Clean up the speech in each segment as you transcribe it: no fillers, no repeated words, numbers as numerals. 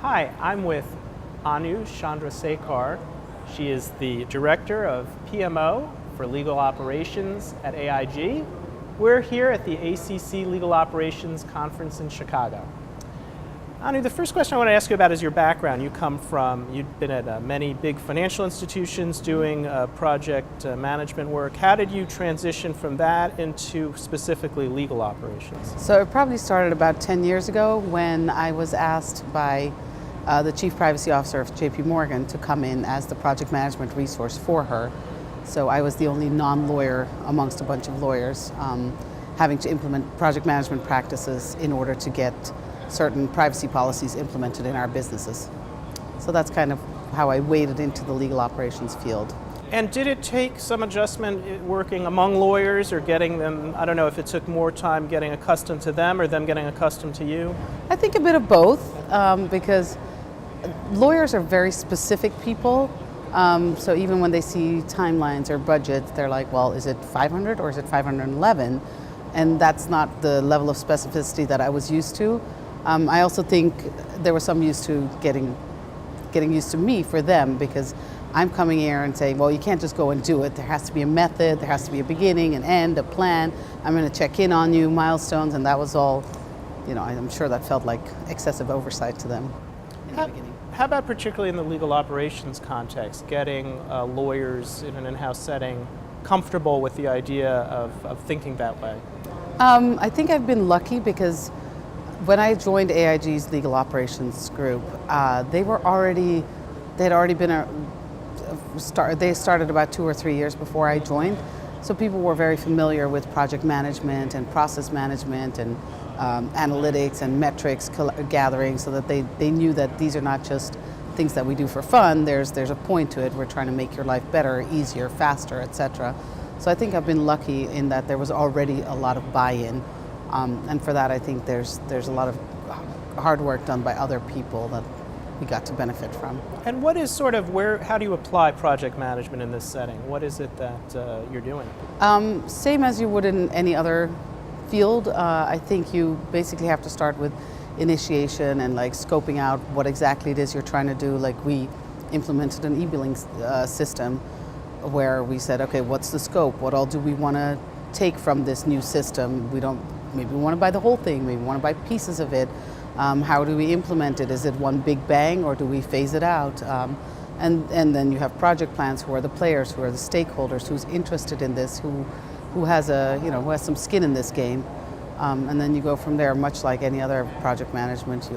Hi, I'm with Anu Chandrasekhar. She is the Director of PMO for Legal Operations at AIG. We're here at the ACC Legal Operations Conference in Chicago. Anu, the first question I want to ask you about is your background. You've been at many big financial institutions doing project management work. How did you transition from that into specifically legal operations? So it probably started about 10 years ago when I was asked by the Chief Privacy Officer of JP Morgan to come in as the project management resource for her. So I was the only non-lawyer amongst a bunch of lawyers having to implement project management practices in order to get certain privacy policies implemented in our businesses. So that's kind of how I waded into the legal operations field. And did it take some adjustment working among lawyers or getting them, I don't know if it took more time getting accustomed to them or them getting accustomed to you? I think a bit of both because lawyers are very specific people. So even when they see timelines or budgets, they're like, well, is it 500 or is it 511? And that's not the level of specificity that I was used to. I also think there was some used to getting used to me for them, because I'm coming here and saying, well, you can't just go and do it. There has to be a method, there has to be a beginning, an end, a plan. I'm going to check in on you, milestones, and that was all, I'm sure that felt like excessive oversight to them in the beginning. How about particularly in the legal operations context, getting lawyers in an in-house setting comfortable with the idea of thinking that way? I think I've been lucky because when I joined AIG's legal operations group, they started about 2 or 3 years before I joined. So people were very familiar with project management and process management and analytics and metrics gathering, so that they knew that these are not just things that we do for fun. There's a point to it. We're trying to make your life better, easier, faster, etc. So I think I've been lucky in that there was already a lot of buy-in. And for that, I think there's a lot of hard work done by other people that we got to benefit from. And what is how do you apply project management in this setting? What is it that you're doing? Same as you would in any other field. I think you basically have to start with initiation and scoping out what exactly it is you're trying to do. Like, we implemented an e-billing system where we said, okay, what's the scope? What all do we want to take from this new system? Maybe we want to buy the whole thing, maybe we want to buy pieces of it. How do we implement it? Is it one big bang, or do we phase it out? And then you have project plans. Who are the players? Who are the stakeholders? Who's interested in this? Who has who has some skin in this game? And then you go from there, much like any other project management.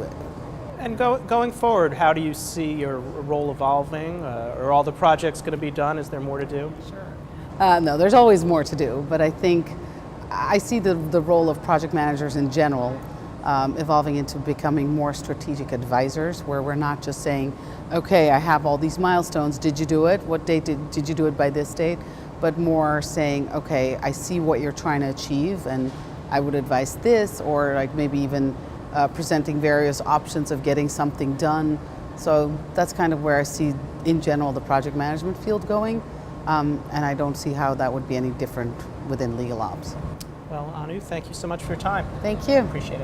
And going forward, how do you see your role evolving? Are all the projects going to be done? Is there more to do? Sure. No, there's always more to do, but I think I see the role of project managers in general evolving into becoming more strategic advisors, where we're not just saying, okay, I have all these milestones, did you do it? What date did you do it by this date? But more saying, okay, I see what you're trying to achieve, and I would advise this, or maybe even presenting various options of getting something done. So that's kind of where I see, in general, the project management field going, and I don't see how that would be any different within legal ops. Well, Anu, thank you so much for your time. Thank you. Appreciate it.